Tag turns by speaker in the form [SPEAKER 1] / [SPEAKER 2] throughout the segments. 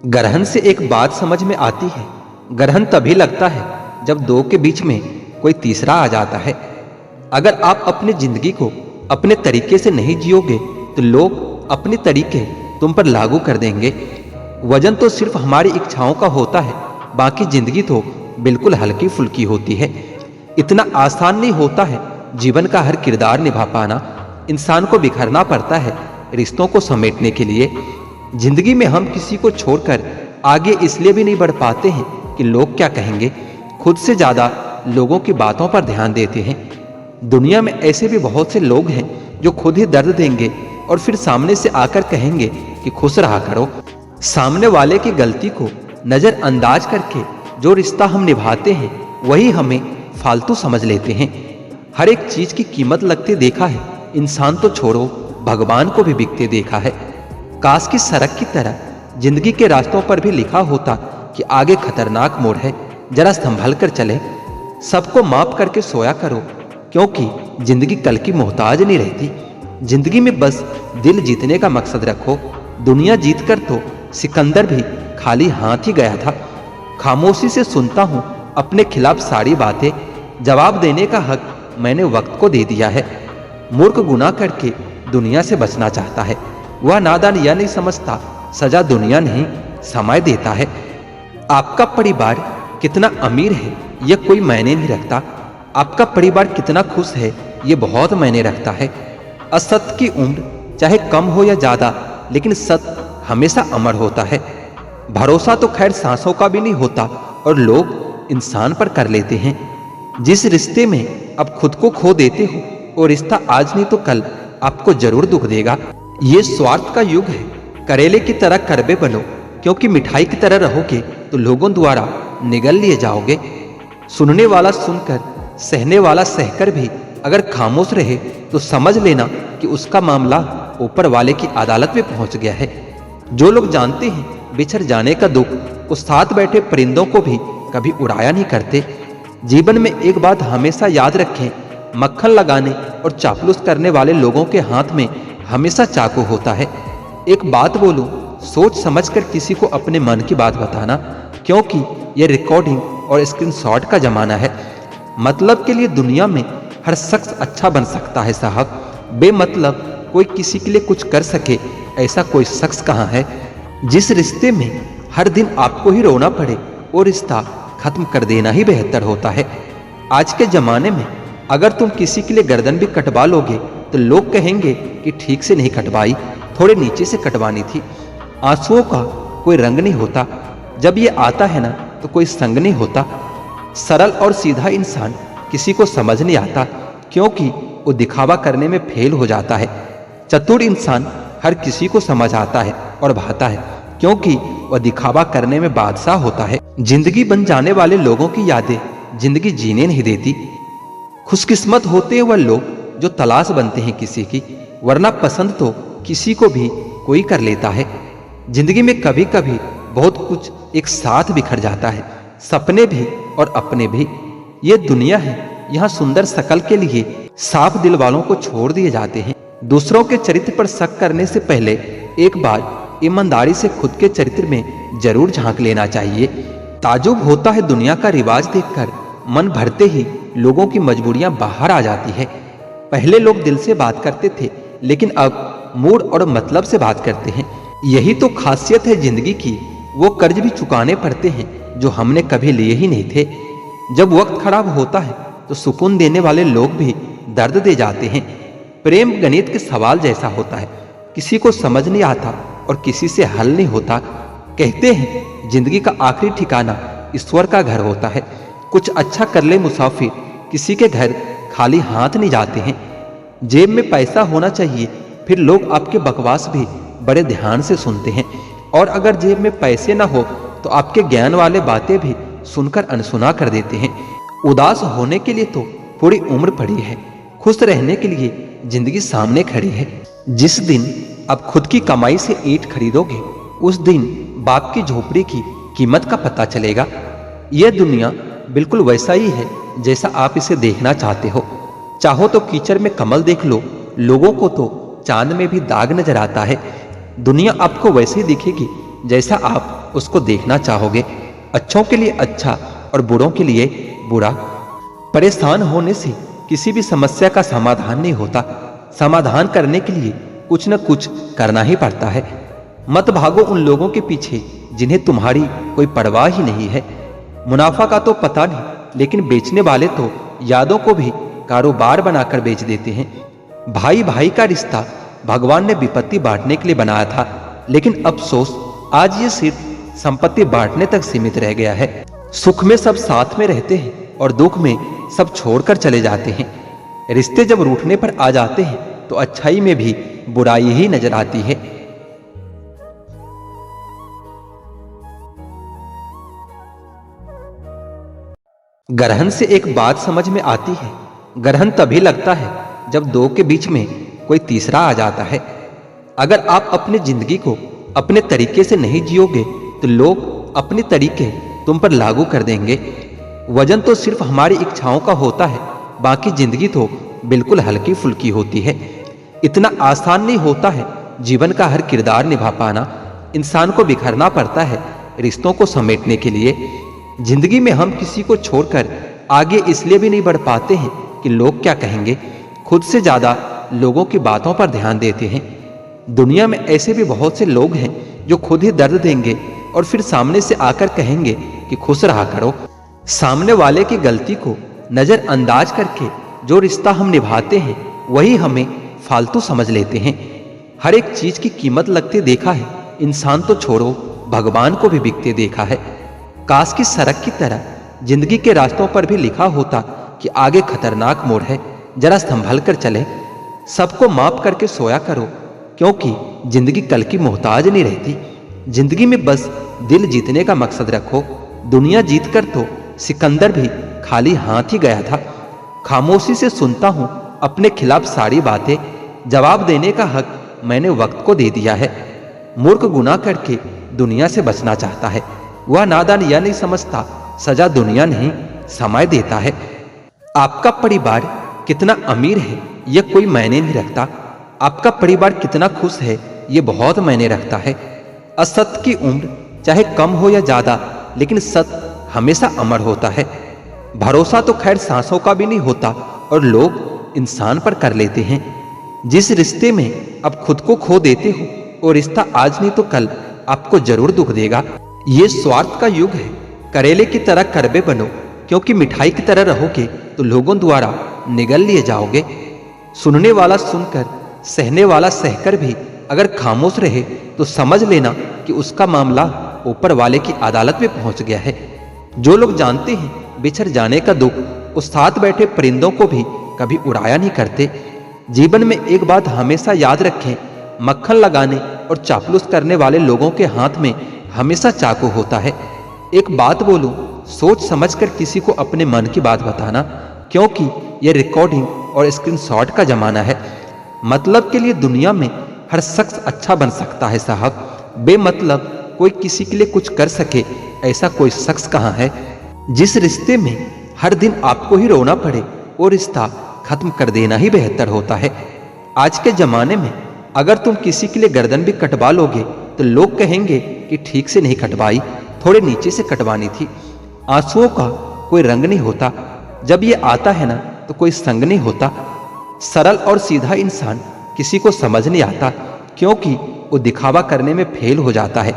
[SPEAKER 1] ग्रहण से एक बात समझ में आती है। ग्रहण तभी लगता है जब दो के बीच में कोई तीसरा आ जाता है। अगर आप अपनी जिंदगी को अपने तरीके से नहीं जियोगे तो लोग अपने तरीके तुम पर लागू कर देंगे। वजन तो सिर्फ हमारी इच्छाओं का होता है, बाकी जिंदगी तो बिल्कुल हल्की फुल्की होती है। इतना आसान नहीं होता है जीवन का हर किरदार निभा पाना। इंसान को बिखरना पड़ता है रिश्तों को समेटने के लिए। जिंदगी में हम किसी को छोड़कर आगे इसलिए भी नहीं बढ़ पाते हैं कि लोग क्या कहेंगे, खुद से ज्यादा लोगों की बातों पर ध्यान देते हैं। दुनिया में ऐसे भी बहुत से लोग हैं जो खुद ही दर्द देंगे और फिर सामने से आकर कहेंगे कि खुश रहा करो। सामने वाले की गलती को नजरअंदाज करके जो रिश्ता हम निभाते हैं वही हमें फालतू समझ लेते हैं। हर एक चीज की कीमत लगते देखा है, इंसान तो छोड़ो भगवान को भी बिकते देखा है। काश की सड़क की तरह जिंदगी के रास्तों पर भी लिखा होता कि आगे खतरनाक मोड़ है, जरा संभल कर चले। सबको माफ करके सोया करो, क्योंकि जिंदगी कल की मोहताज नहीं रहती। जिंदगी में बस दिल जीतने का मकसद रखो। दुनिया जीत कर तो सिकंदर भी खाली हाथ ही गया था। खामोशी से सुनता हूँ अपने खिलाफ सारी बातें, जवाब देने का हक मैंने वक्त को दे दिया है। मूर्ख गुनाह करके दुनिया से बचना चाहता है, वह नादान यह नहीं समझता सजा दुनिया नहीं समय देता है। आपका परिवार कितना अमीर है यह कोई मायने नहीं रखता, आपका परिवार कितना खुश है ये बहुत मायने रखता है। असत्य की उम्र चाहे कम हो या ज्यादा, लेकिन सत्य हमेशा अमर होता है। भरोसा तो खैर सांसों का भी नहीं होता और लोग इंसान पर कर लेते हैं। जिस रिश्ते में अब खुद को खो देते हो वो रिश्ता आज नहीं तो कल आपको जरूर दुख देगा। ये स्वार्थ का युग है, करेले की तरह करबे बनो, क्योंकि मिठाई की तरह रहोगे तो लोगों द्वारा निगल लिए जाओगे। सुनने वाला सुनकर, सहने वाला सहकर भी अगर खामोश रहे तो समझ लेना कि उसका मामला ऊपर वाले की अदालत में पहुंच गया है। जो लोग जानते हैं बिछड़ जाने का दुख, वो साथ बैठे परिंदों को भी कभी उड़ाया नहीं करते। जीवन में एक बात हमेशा याद रखें, मक्खन लगाने और चापलूस करने वाले लोगों के हाथ में हमेशा चाकू होता है। एक बात बोलूं, सोच समझकर किसी को अपने मन की बात बताना, क्योंकि यह रिकॉर्डिंग और स्क्रीनशॉट का जमाना है। मतलब के लिए दुनिया में हर शख्स अच्छा बन सकता है साहब, बेमतलब कोई किसी के लिए कुछ कर सके ऐसा कोई शख्स कहाँ है। जिस रिश्ते में हर दिन आपको ही रोना पड़े वो रिश्ता खत्म कर देना ही बेहतर होता है। आज के जमाने में अगर तुम किसी के लिए गर्दन भी कटवा लोगे तो लोग कहेंगे कि ठीक से नहीं कटवाई, थोड़े नीचे से कटवानी थी। आंसुओं का कोई रंग नहीं होता, जब ये आता है ना तो कोई संग नहीं होता। सरल और सीधा इंसान किसी को समझ नहीं आता, क्योंकि वो दिखावा करने में फेल हो जाता है। चतुर इंसान हर किसी को समझ आता है और भाता है, क्योंकि वह दिखावा करने में बादशाह होता है। जिंदगी बन जाने वाले लोगों की यादें जिंदगी जीने नहीं देती। खुशकिस्मत होते हैं वह लोग जो तलाश बनते हैं किसी की, वरना पसंद तो किसी को भी कोई कर लेता है। जिंदगी में कभी कभी बहुत कुछ एक साथ बिखर जाता है, सपने भी और अपने भी। ये दुनिया है, यहाँ सुंदर शकल के लिए साफ दिल वालों को छोड़ दिए जाते हैं। दूसरों के चरित्र पर शक करने से पहले एक बार ईमानदारी से खुद के चरित्र में जरूर झांक लेना चाहिए। ताजुब होता है दुनिया का रिवाज देखकर, मन भरते ही लोगों की मजबूरियां बाहर आ जाती है। पहले लोग दिल से बात करते थे, लेकिन अब मूड और मतलब से बात करते हैं। यही तो खासियत है जिंदगी की, वो कर्ज भी चुकाने पड़ते हैं जो हमने कभी लिए ही नहीं थे। जब वक्त खराब होता है तो सुकून देने वाले लोग भी दर्द दे जाते हैं। प्रेम गणित के सवाल जैसा होता है, किसी को समझ नहीं आता और किसी से हल नहीं होता। कहते हैं जिंदगी का आखिरी ठिकाना ईश्वर का घर होता है। कुछ अच्छा कर ले मुसाफिर, किसी के घर खाली हाथ नहीं जाते हैं। जेब में पैसा होना चाहिए, फिर लोग आपके बकवास भी बड़े ध्यान से सुनते हैं। और अगर जेब में पैसे ना हो तो आपके ज्ञान वाले बातें भी सुनकर अनसुना कर देते हैं। उदास होने के लिए तो पूरी उम्र पड़ी है, खुश रहने के लिए जिंदगी सामने खड़ी है। जिस दिन अब खुद की कमाई से ईंट खरीदोगे उस दिन बाप की झोपड़ी की कीमत का पता चलेगा। यह दुनिया बिल्कुल वैसा ही है जैसा आप इसे देखना चाहते हो। चाहो तो कीचड़ में कमल देख लो, लोगों को तो चांद में भी दाग नजर आता है। दुनिया आपको वैसे ही दिखेगी जैसा आप उसको देखना चाहोगे। अच्छों के लिए अच्छा और बुरों के लिए बुरा। परेशान होने से किसी भी समस्या का समाधान नहीं होता। समाधान करने के लिए कुछ न कुछ करना ही पड़ता है। मत भागो उन लोगों के पीछे जिन्हें तुम्हारी कोई परवाह ही नहीं है। मुनाफा का तो पता नहीं, लेकिन बेचने वाले तो यादों को भी कारोबार बनाकर बेच देते हैं। भाई भाई का रिश्ता भगवान ने विपत्ति बांटने के लिए बनाया था, लेकिन अफसोस आज ये सिर्फ संपत्ति बांटने तक सीमित रह गया है। सुख में सब साथ में रहते हैं और दुख में सब छोड़कर चले जाते हैं। रिश्ते जब रूठने पर आ जाते हैं तो अच्छाई में भी बुराई ही नजर आती है। ग्रहण से एक बात समझ में आती है। ग्रहण तभी लगता है जब दो के बीच में कोई तीसरा आ जाता है। अगर आप अपनी जिंदगी को अपने तरीके से नहीं जियोगे तो लोग अपने तरीके तुम पर लागू कर देंगे। वजन तो सिर्फ हमारी इच्छाओं का होता है, बाकी जिंदगी तो बिल्कुल हल्की फुल्की होती है। इतना आसान नहीं होता है जीवन का हर किरदार निभा पाना। इंसान को बिखरना पड़ता है रिश्तों को समेटने के लिए। जिंदगी में हम किसी को छोड़कर आगे इसलिए भी नहीं बढ़ पाते हैं कि लोग क्या कहेंगे, खुद से ज्यादा लोगों की बातों पर ध्यान देते हैं। दुनिया में ऐसे भी बहुत से लोग हैं जो खुद ही दर्द देंगे और फिर सामने से आकर कहेंगे कि खुश रहा करो। सामने वाले की गलती को नजरअंदाज करके जो रिश्ता हम निभाते हैं वही हमें फालतू समझ लेते हैं। हर एक चीज की कीमत लगते देखा है, इंसान तो छोड़ो भगवान को भी बिकते देखा है। काश की सड़क की तरह जिंदगी के रास्तों पर भी लिखा होता कि आगे खतरनाक मोड़ है, जरा संभल कर चले। सबको माफ करके सोया करो, क्योंकि जिंदगी कल की मोहताज नहीं रहती। जिंदगी में बस दिल जीतने का मकसद रखो। दुनिया जीतकर तो सिकंदर भी खाली हाथ ही गया था। खामोशी से सुनता हूं अपने खिलाफ सारी बातें, जवाब देने का हक मैंने वक्त को दे दिया है। मूर्ख गुनाह करके दुनिया से बचना चाहता है, वह नादान यह नहीं समझता सजा दुनिया नहीं समय देता है। आपका परिवार कितना अमीर है यह कोई मायने नहीं रखता, आपका परिवार कितना खुश है यह बहुत मायने रखता है। असत्य की उम्र चाहे कम हो या ज्यादा, लेकिन सत्य हमेशा अमर होता है। भरोसा तो खैर सांसों का भी नहीं होता और लोग इंसान पर कर लेते हैं। जिस रिश्ते में अब खुद को खो देते हो वो रिश्ता आज नहीं तो कल आपको जरूर दुख देगा। ये स्वार्थ का युग है, करेले की तरह कड़वे बनो, क्योंकि मिठाई की तरह रहोगे तो लोगों द्वारा निगल लिए जाओगे। सुनने वाला सुनकर, सहने वाला सहकर भी अगर खामोश रहे तो समझ लेना कि उसका मामला ऊपर वाले की अदालत में पहुंच गया है। जो लोग जानते हैं बिछड़ जाने का दुख, उस साथ बैठे परिंदों को भी कभी उड़ाया नहीं करते। जीवन में एक बात हमेशा याद रखें, मक्खन लगाने और चापलूस करने वाले लोगों के हाथ में हमेशा चाकू होता है। एक बात बोलूं, सोच समझकर किसी को अपने मन की बात बताना, क्योंकि यह रिकॉर्डिंग और स्क्रीनशॉट का जमाना है। मतलब के लिए दुनिया में हर शख्स अच्छा बन सकता है साहब, बेमतलब कोई किसी के लिए कुछ कर सके ऐसा कोई शख्स कहाँ है। जिस रिश्ते में हर दिन आपको ही रोना पड़े वो रिश्ता खत्म कर देना ही बेहतर होता है। आज के जमाने में अगर तुम किसी के लिए गर्दन भी कटवा लोगे तो लोग कहेंगे कि ठीक से नहीं कटवाई, थोड़े नीचे से कटवानी थी। आंसुओं का कोई रंग नहीं होता, जब ये आता है ना तो कोई संग नहीं होता। सरल और सीधा इंसान किसी को समझ नहीं आता, क्योंकि वो दिखावा करने में फेल हो जाता है।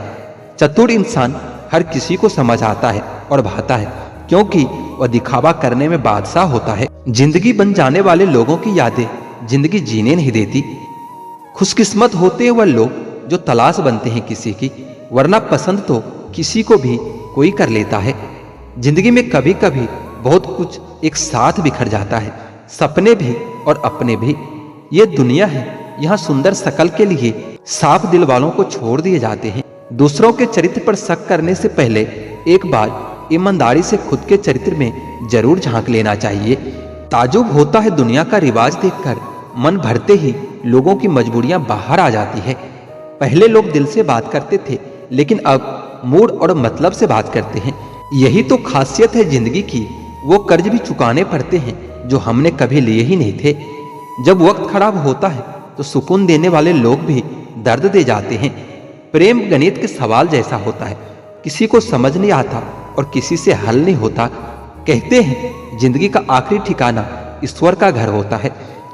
[SPEAKER 1] चतुर इंसान हर किसी को समझ आता है और भाता है, क्योंकि वह दिखावा करने में बादशाह होता है। जिंदगी बन जाने वाले लोगों की यादें जिंदगी जीने नहीं देती। खुशकिस्मत होते हैं वह लोग जो तलाश बनते हैं किसी की, वरना पसंद तो किसी को भी कोई कर लेता है। जिंदगी में कभी कभी बहुत कुछ एक साथ बिखर जाता है, सपने भी और अपने भी। ये दुनिया है, यहाँ सुंदर शकल के लिए साफ दिल वालों को छोड़ दिए जाते हैं। दूसरों के चरित्र पर शक करने से पहले एक बार ईमानदारी से खुद के चरित्र में जरूर झांक लेना चाहिए। ताजुब होता है दुनिया का रिवाज देखकर, मन भरते ही लोगों की मजबूरियां बाहर आ जाती है। पहले लोग दिल से बात करते थे, लेकिन अब मूड और मतलब से बात करते हैं। यही तो खासियत है जिंदगी की, वो कर्ज भी चुकाने पड़ते हैं जो हमने कभी लिए ही नहीं थे। जब वक्त खराब होता है तो सुकून देने वाले लोग भी दर्द दे जाते हैं। प्रेम गणित के सवाल जैसा होता है, किसी को समझ नहीं आता और किसी से हल नहीं होता। कहते हैं जिंदगी का आखिरी ठिकाना ईश्वर का घर होता है।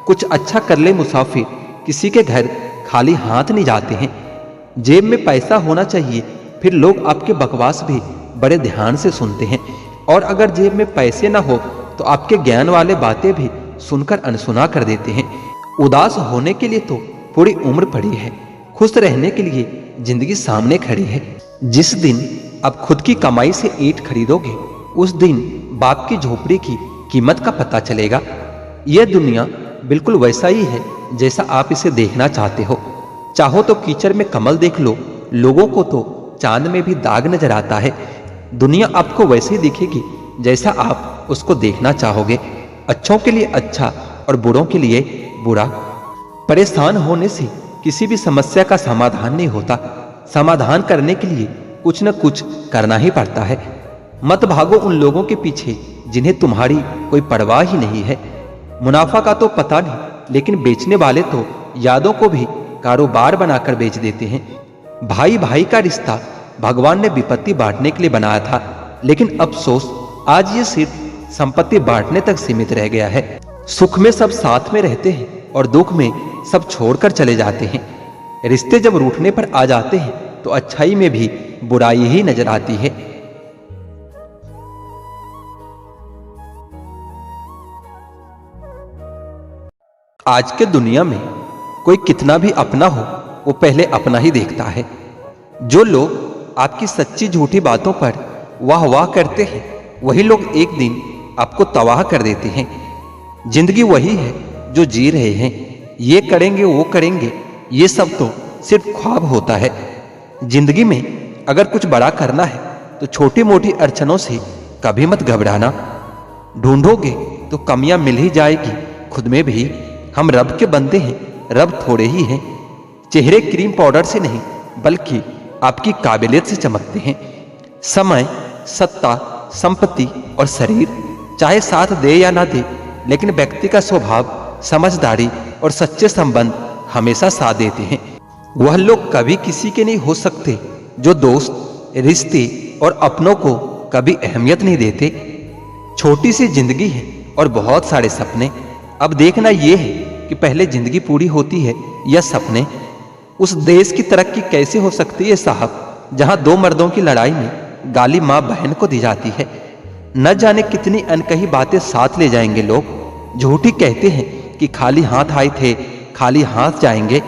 [SPEAKER 1] कुछ अच्छा कर ले मुसाफिर, किसी के घर खाली हाथ नहीं जाते हैं। जेब में पैसा होना चाहिए, फिर लोग आपके बकवास भी बड़े ध्यान से सुनते हैं। और अगर जेब में पैसे ना हो तो आपके ज्ञान वाले बातें भी सुनकर अनसुना कर देते हैं। उदास होने के लिए तो पूरी उम्र पड़ी है, खुश रहने के लिए जिंदगी सामने खड़ी है। जिस दिन आप खुद की कमाई से ईंट खरीदोगे, उस दिन बाप की झोपड़ी की कीमत का पता चलेगा। यह दुनिया बिल्कुल वैसा ही है जैसा आप इसे देखना चाहते हो। चाहो तो कीचड़ में कमल देख लो, लोगों को तो चांद में भी दाग नजर आता है। दुनिया आपको वैसे ही दिखेगी जैसा आप उसको देखना चाहोगे। अच्छों के लिए अच्छा और बुरों के लिए बुरा। परेशान होने से किसी भी समस्या का समाधान नहीं होता। समाधान करने के लिए कुछ न कुछ करना ही पड़ता है। मत भागो उन लोगों के पीछे जिन्हें तुम्हारी कोई परवाह ही नहीं है। मुनाफा का तो पता नहीं, लेकिन बेचने वाले तो यादों को भी कारोबार बनाकर बेच देते हैं। भाई भाई का रिश्ता भगवान ने विपत्ति बांटने के लिए बनाया था, लेकिन अफसोस आज ये सिर्फ संपत्ति बांटने तक सीमित रह गया है। सुख में सब साथ में रहते हैं और दुख में सब छोड़कर चले जाते हैं। रिश्ते जब रूठने पर आ जाते हैं तो अच्छाई में भी बुराई ही नजर आती है। आज के दुनिया में कोई कितना भी अपना हो, वो पहले अपना ही देखता है। जो लोग आपकी सच्ची झूठी बातों पर वाह वाह करते हैं, वही लोग एक दिन आपको तबाह कर देते हैं। जिंदगी वही है जो जी रहे हैं। ये करेंगे वो करेंगे, ये सब तो सिर्फ ख्वाब होता है। जिंदगी में अगर कुछ बड़ा करना है तो छोटी मोटी अड़चनों से कभी मत घबराना। ढूंढोगे तो कमियां मिल ही जाएगी खुद में भी। हम रब के बंदे हैं, रब थोड़े ही हैं। चेहरे क्रीम पाउडर से नहीं बल्कि आपकी काबिलियत से चमकते हैं। समय, सत्ता, संपत्ति और शरीर चाहे साथ दे या ना दे, लेकिन व्यक्ति का स्वभाव, समझदारी और सच्चे संबंध हमेशा साथ देते हैं। वह लोग कभी किसी के नहीं हो सकते जो दोस्त, रिश्ते और अपनों को कभी अहमियत नहीं देते। छोटी सी जिंदगी है और बहुत सारे सपने। अब देखना यह है कि पहले जिंदगी पूरी होती है या सपने। उस देश की तरक्की कैसे हो सकती है साहब, जहां दो मर्दों की लड़ाई में गाली माँ बहन को दी जाती है। न जाने कितनी अनकही बातें साथ ले जाएंगे लोग। झूठी कहते हैं कि खाली हाथ आए थे, खाली हाथ जाएंगे।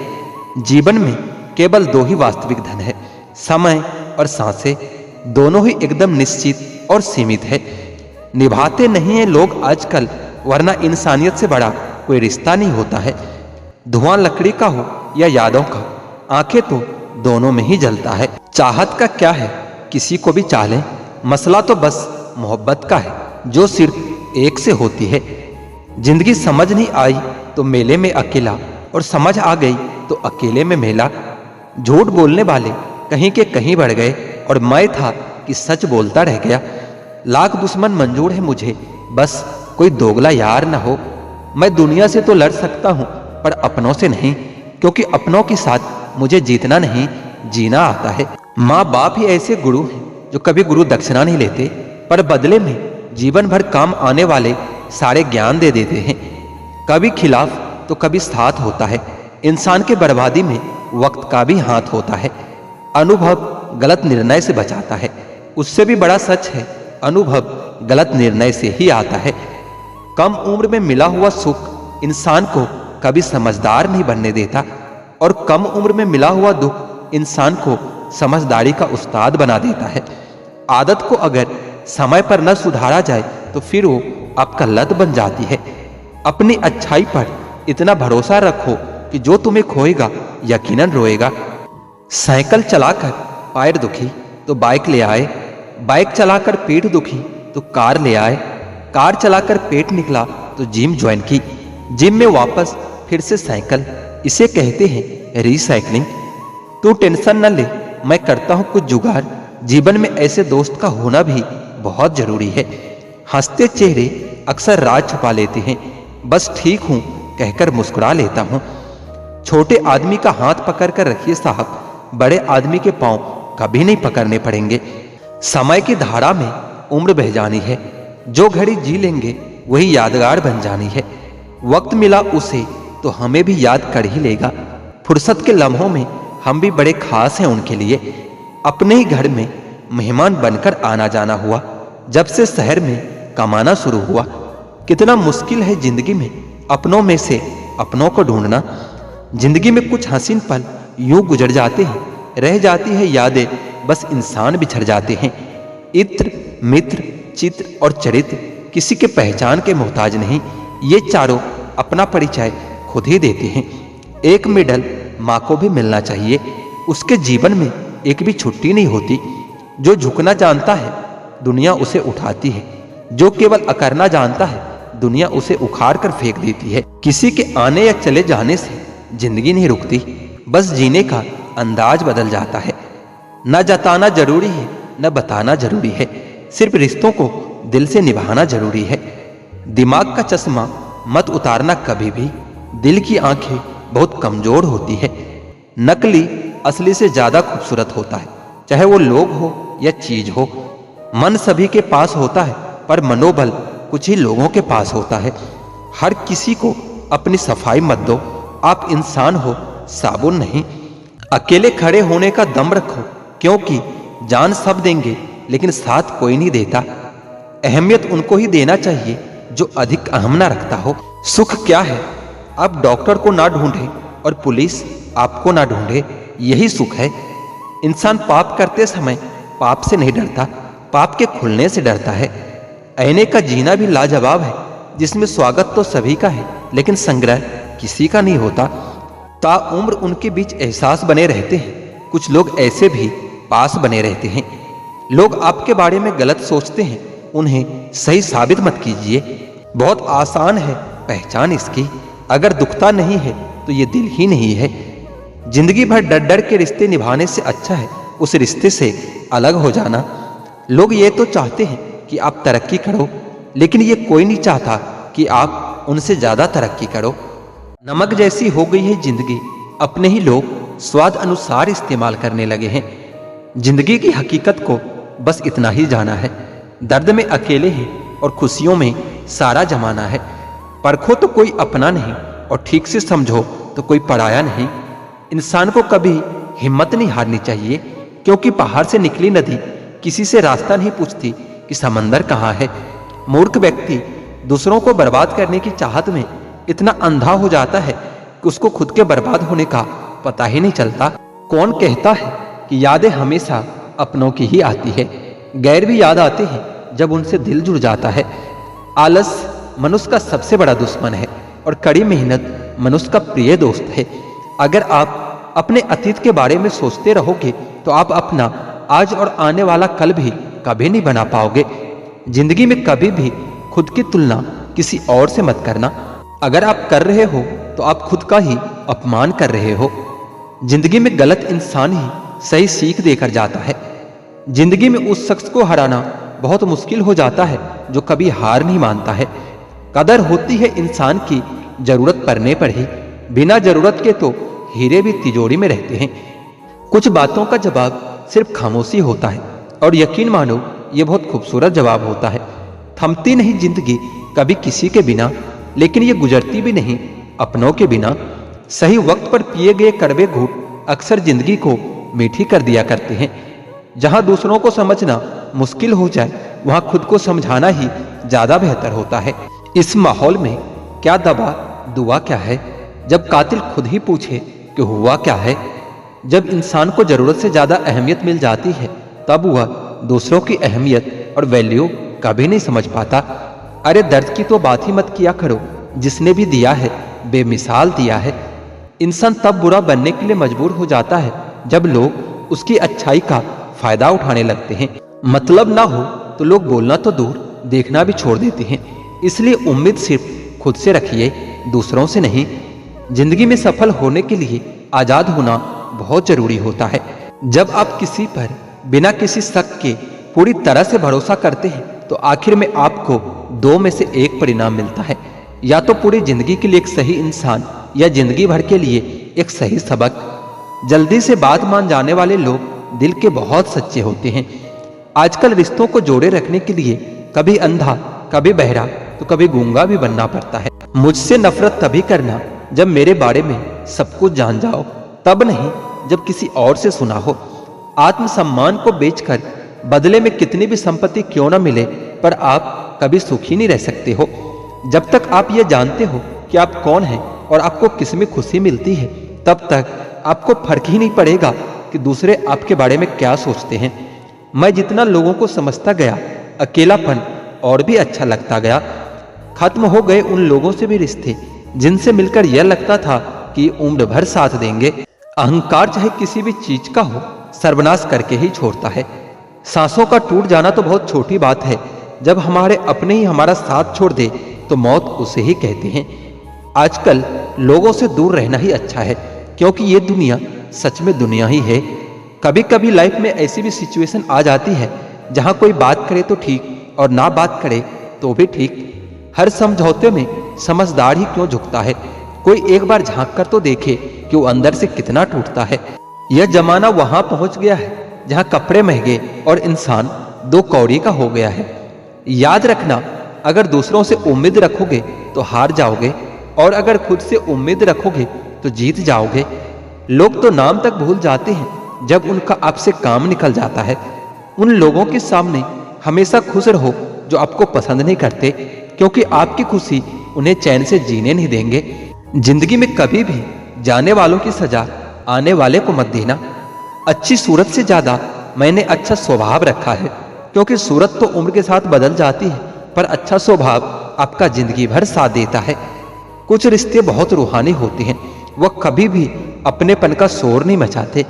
[SPEAKER 1] जीवन में केवल दो ही वास्तविक धन है, समय और सांसें। दोनों ही एकदम निश्चित और सीमित है। निभाते नहीं हैं लोग आजकल, वरना इंसानियत से बड़ा कोई रिश्ता नहीं होता है। धुआं लकड़ी का हो या यादों का, आंखें तो दोनों में ही जलता है। चाहत का क्या है, किसी को भी चाह लें। मसला तो बस मोहब्बत का है, जो सिर्फ एक से होती है। जिंदगी समझ नहीं आई तो मेले में अकेला, और समझ आ गई तो अकेले में मेला। झूठ बोलने वाले कहीं के कहीं बढ़ गए, और मैं था कि सच बोलता रह गया। लाख दुश्मन मंजूर है मुझे, बस कोई दोगला यार ना हो। मैं दुनिया से तो लड़ सकता हूँ पर अपनों से नहीं, क्योंकि अपनों के साथ मुझे जीतना नहीं जीना आता है। माँ बाप ही ऐसे गुरु हैं जो कभी गुरु दक्षिणा नहीं लेते, पर बदले में जीवन भर काम आने वाले सारे ज्ञान दे देते हैं। कभी खिलाफ तो कभी साथ होता है। इंसान के बर्बादी में वक्त का भी हाथ होता है। अनुभव गलत निर्णय से बचाता है। उससे भी बड़ा सच है, अनुभव गलत निर्णय से ही आता है। कम उम्र में मिला हुआ सुख इंसान को कभी समझदार नहीं बनने देता, और कम उम्र में मिला हुआ दुख इंसान को समझदारी का उस्ताद बना देता है। आदत को अगर समय पर न सुधारा जाए तो फिर वो आपका लत बन जाती है। अपनी अच्छाई पर इतना भरोसा रखो कि जो तुम्हें खोएगा यकीनन रोएगा। साइकिल चलाकर पैर दुखी तो बाइक ले आए, बाइक चलाकर पेट दुखी तो कार ले आए, कार चलाकर पेट निकला तो जिम ज्वाइन की, जिम में वापस फिर से साइकिल। इसे कहते हैं रिसाइकलिंग। तू टेंशन न ले, मैं करता हूं कुछ जुगाड़। जीवन में ऐसे दोस्त का होना भी बहुत जरूरी है। हंसते चेहरे अक्सर राज छुपा लेते हैं। बस ठीक हूं कहकर मुस्कुरा लेता हूं। छोटे आदमी का हाथ पकड़ कर रखिए साहब, बड़े आदमी के पांव कभी नहीं पकड़ने पड़ेंगे। समय की धारा में उम्र बह जानी है, जो घड़ी जी लेंगे वही यादगार बन जानी है। वक्त मिला उसे तो हमें भी याद कर ही लेगा। फुर्सत के लम्हों में हम भी बड़े खास हैं उनके लिए। अपने ही घर में मेहमान बनकर आना जाना हुआ, जब से शहर में कमाना शुरू हुआ। कितना मुश्किल है जिंदगी में अपनों में से अपनों को ढूंढना। जिंदगी में कुछ हसीन पल यूं गुजर जाते हैं, रह जाती है यादें, बस इंसान बिछड़ जाते हैं। इत्र, मित्र, चित्र और चरित्र किसी के पहचान के मोहताज नहीं। ये चारों अपना परिचय खुद ही देते हैं। एक मेडल माँ को भी मिलना चाहिए। उसके जीवन में एक भी छुट्टी नहीं होती। जो झुकना जानता है दुनिया उसे उठाती है, जो केवल अकड़ना जानता है दुनिया उसे उखाड़ कर फेंक देती है। किसी के आने या चले जाने से जिंदगी नहीं रुकती, बस जीने का अंदाज बदल जाता है। न जताना जरूरी है न बताना जरूरी है, सिर्फ रिश्तों को दिल से निभाना जरूरी है। दिमाग का चश्मा मत उतारना कभी भी, दिल की आंखें बहुत कमजोर होती है। नकली असली से ज्यादा खूबसूरत होता है, चाहे वो लोग हो या चीज हो। मन सभी के पास होता है पर मनोबल कुछ ही लोगों के पास होता है। हर किसी को अपनी सफाई मत दो, आप इंसान हो साबुन नहीं। अकेले खड़े होने का दम रखो, क्योंकि जान सब देंगे लेकिन साथ कोई नहीं देता। अहमियत उनको ही देना चाहिए जो अधिक अहम ना रखता हो। सुख क्या है, आप डॉक्टर को ना ढूंढे और पुलिस आपको ना ढूंढे, यही सुख है। इंसान पाप करते समय पाप से नहीं डरता, पाप के खुलने से डरता है। ऐने का जीना भी लाजवाब है, जिसमें स्वागत तो सभी का है लेकिन संग्रह किसी का नहीं होता। ताउम्र उनके बीच एहसास बने रहते हैं, कुछ लोग ऐसे भी पास बने रहते हैं। लोग आपके बारे में गलत सोचते हैं, उन्हें सही साबित मत कीजिए। बहुत आसान है पहचान इसकी, अगर दुखता नहीं है तो ये दिल ही नहीं है। जिंदगी भर डर डर के रिश्ते निभाने से अच्छा है उस रिश्ते से अलग हो जाना। लोग ये तो चाहते हैं कि आप तरक्की करो, लेकिन ये कोई नहीं चाहता कि आप उनसे ज्यादा तरक्की करो। नमक जैसी हो गई है जिंदगी, अपने ही लोग स्वाद अनुसार इस्तेमाल करने लगे हैं। जिंदगी की हकीकत को बस इतना ही जाना है, दर्द में अकेले हैं और खुशियों में सारा जमाना है। परखो तो कोई अपना नहीं और ठीक से समझो तो कोई पराया नहीं। इंसान को कभी हिम्मत नहीं हारनी चाहिए, क्योंकि पहाड़ से निकली नदी किसी से रास्ता नहीं पूछती कि समंदर कहाँ है। मूर्ख व्यक्ति दूसरों को बर्बाद करने की चाहत में इतना अंधा हो जाता है कि उसको खुद के बर्बाद होने का पता ही नहीं चलता। कौन कहता है कि यादें हमेशा अपनों की ही आती है, गैर भी याद आते हैं जब उनसे दिल जुड़ जाता है। आलस मनुष्य का सबसे बड़ा दुश्मन है और कड़ी मेहनत मनुष्य का प्रिय दोस्त है। अगर आप अपने अतीत के बारे में सोचते रहोगे तो आप अपना आज और आने वाला कल भी कभी नहीं बना पाओगे। जिंदगी में कभी भी खुद की तुलना किसी और से मत करना। अगर आप कर रहे हो तो आप खुद का ही अपमान कर रहे हो। जिंदगी में गलत इंसान ही सही सीख देकर जाता है। जिंदगी में उस शख्स को हराना बहुत मुश्किल हो जाता है जो कभी हार नहीं मानता है। कदर होती है इंसान की जरूरत पड़ने पर ही, बिना जरूरत के तो हीरे भी तिजोरी में रहते हैं। कुछ बातों का जवाब सिर्फ खामोशी होता है और यकीन मानो ये बहुत खूबसूरत जवाब होता है। थमती नहीं जिंदगी कभी किसी के बिना, लेकिन ये गुजरती भी नहीं अपनों के बिना। सही वक्त पर पिए गए कड़वे घूंट अक्सर जिंदगी को मीठी कर दिया करते हैं। जहां दूसरों को समझना मुश्किल हो जाए वहां खुद को समझाना ही ज्यादा बेहतर होता है। इस माहौल में क्या दवा दुआ क्या है, जब कातिल खुद ही पूछे कि हुआ क्या है। जब इंसान को जरूरत से ज्यादा अहमियत मिल जाती है तब वह दूसरों की अहमियत और वैल्यू कभी नहीं समझ पाता। अरे दर्द की तो बात ही मत किया करो, जिसने भी दिया है बेमिसाल दिया है। इंसान तब बुरा बनने के लिए मजबूर हो जाता है जब लोग उसकी अच्छाई का फायदा उठाने लगते हैं। मतलब ना हो तो लोग बोलना तो दूर देखना भी छोड़ देते हैं। इसलिए उम्मीद सिर्फ खुद से रखिए, दूसरों से नहीं। जिंदगी में सफल होने के लिए आजाद होना बहुत जरूरी होता है। जब आप किसी पर बिना किसी शक के पूरी तरह से भरोसा करते हैं तो आखिर में आपको दो में से एक परिणाम मिलता है, या तो पूरी जिंदगी के लिए एक सही इंसान या जिंदगी भर के लिए एक सही सबक। जल्दी से बात मान जाने वाले लोग दिल के बहुत सच्चे होते हैं। आजकल रिश्तों को जोड़े रखने के लिए कभी अंधा, कभी बहरा, तो कभी गूंगा भी बनना पड़ता है। मुझसे नफरत तभी करना जब मेरे बारे में सब कुछ जान जाओ, तब नहीं जब किसी और से सुना हो। आत्मसम्मान को बेचकर बदले में कितनी भी संपत्ति क्यों न मिले, पर आप कभी सुखी नहीं रह सकते हो। जब तक आप ये जानते हो कि आप कौन हैं और आपको किस में खुशी मिलती है, तब तक आपको फर्क ही नहीं पड़ेगा कि दूसरे आपके बारे में क्या सोचते हैं। मैं जितना लोगों को समझता गया, अकेलापन और भी अच्छा लगता गया। खत्म हो गए उन लोगों से भी रिश्ते जिनसे मिलकर यह लगता था कि उम्र भर साथ देंगे। अहंकार चाहे किसी भी चीज का हो, सर्वनाश करके ही छोड़ता है। सांसों का टूट जाना तो बहुत छोटी बात है, जब हमारे अपने ही हमारा साथ छोड़ दे तो मौत उसे ही कहते हैं। आजकल लोगों से दूर रहना ही अच्छा है, क्योंकि ये दुनिया सच में दुनिया ही है। कभी कभी लाइफ में ऐसी भी सिचुएशन आ जाती है जहां कोई बात करे तो ठीक और ना बात करे तो भी ठीक। हर समझौते में समझदार ही क्यों झुकता है। कोई एक बार झांक कर तो देखे कि वो अंदर से कितना टूटता है। यह जमाना वहां पहुंच गया है जहां कपड़े महंगे और इंसान दो कौड़ी का हो गया है। याद रखना, अगर दूसरों से उम्मीद रखोगे तो हार जाओगे, और अगर खुद से उम्मीद रखोगे तो जीत जाओगे। लोग तो नाम तक भूल जाते हैं जब उनका आपसे काम निकल जाता है। उन लोगों के सामने हमेशा खुश रहो जो आपको पसंद नहीं करते, क्योंकि आपकी खुशी उन्हें चैन से जीने नहीं देंगे। जिंदगी में कभी भी जाने वालों की सजा आने वाले को मत देना। अच्छी सूरत से ज्यादा मैंने अच्छा स्वभाव रखा है, क्योंकि सूरत तो उम्र के साथ बदल जाती है, पर अच्छा स्वभाव आपका जिंदगी भर साथ देता है। कुछ रिश्ते बहुत रूहानी होते हैं, वह कभी भी अपनेपन का शोर नहीं मचाते।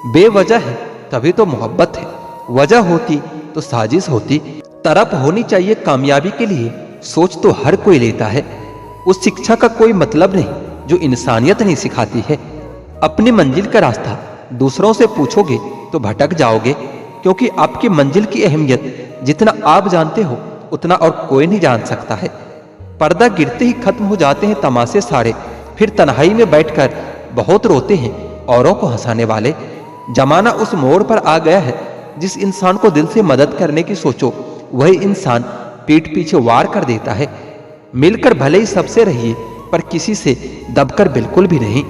[SPEAKER 1] बेवजह है तभी तो मोहब्बत है, वजह होती तो साजिश होती। तरफ होनी चाहिए कामयाबी के लिए, सोच तो हर कोई लेता है। उस शिक्षा का कोई मतलब नहीं जो इंसानियत नहीं सिखाती है। अपनी मंजिल का रास्ता दूसरों से पूछोगे तो भटक जाओगे, क्योंकि आपकी मंजिल की अहमियत जितना आप जानते हो उतना और कोई नहीं जान सकता है। पर्दा गिरते ही खत्म हो जाते हैं तमाशे सारे, फिर तन्हाई में बैठकर बहुत रोते हैं औरों को हंसाने वाले। जमाना उस मोड़ पर आ गया है, जिस इंसान को दिल से मदद करने की सोचो वही इंसान पीठ पीछे वार कर देता है। मिलकर भले ही सबसे रहिए, पर किसी से दबकर बिल्कुल भी नहीं।